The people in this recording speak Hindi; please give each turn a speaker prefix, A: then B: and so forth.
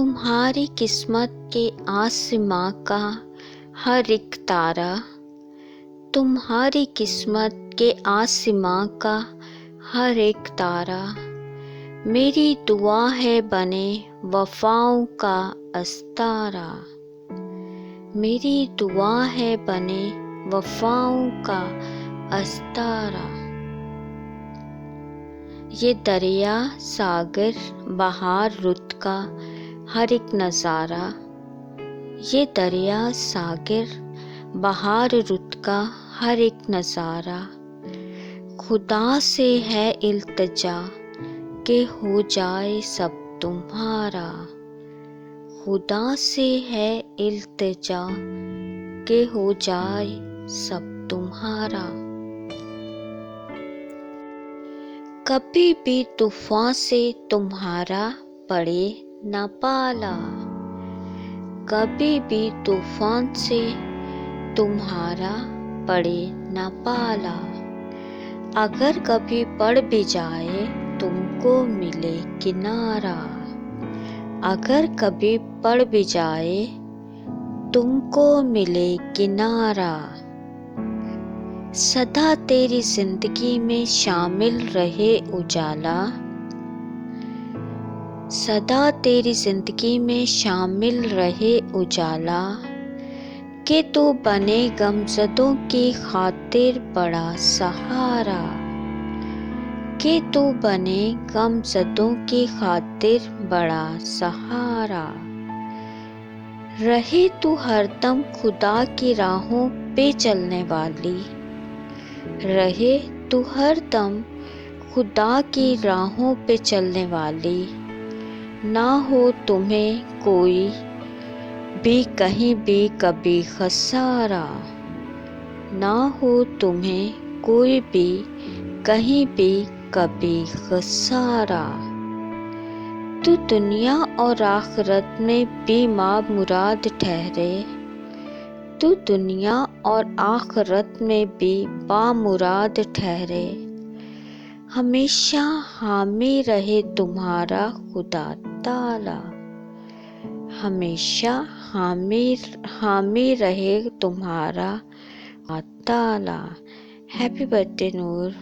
A: तुम्हारी किस्मत के आसमां का हर एक तारा, तुम्हारी किस्मत के आसमां का हर एक तारा, मेरी दुआ है बने वफाओं का अस्तारा। मेरी दुआ है बने वफाओं का अस्तारा। ये दरिया सागर बहार रुत का हर एक नज़ारा, ये दरिया सागर बहार रुत का हर एक नज़ारा, खुदा से है इल्तिजा कि हो जाए सब तुम्हारा। खुदा से है इल्तिजा कि हो जाए सब तुम्हारा। कभी भी तूफान से तुम्हारा पड़े न पाला, कभी भी तूफान से तुम्हारा पड़े न पाला। अगर कभी पड़ भी जाए तुमको मिले किनारा, अगर कभी पड़ भी जाए तुमको मिले किनारा। सदा तेरी जिंदगी में शामिल रहे उजाला, सदा तेरी जिंदगी में शामिल रहे उजाला, कि तू बने गमज़दों की खातिर बड़ा सहारा, कि तू बने गमज़दों की खातिर बड़ा सहारा। रहे तू हरदम खुदा की राहों पे चलने वाली, रहे तू हरदम खुदा की राहों पे चलने वाली। ना हो तुम्हें कोई भी कहीं भी कभी खसारा, ना हो तुम्हें कोई भी कहीं भी कभी खसारा। तू दुनिया और आखिरत में भी मुराद ठहरे, तू दुनिया और आखिरत में भी बामुराद ठहरे। हमेशा हामी रहे तुम्हारा खुदा ताला, हमेशा हामी रहे तुम्हारा ताला। हैप्पी बर्थडे नूर।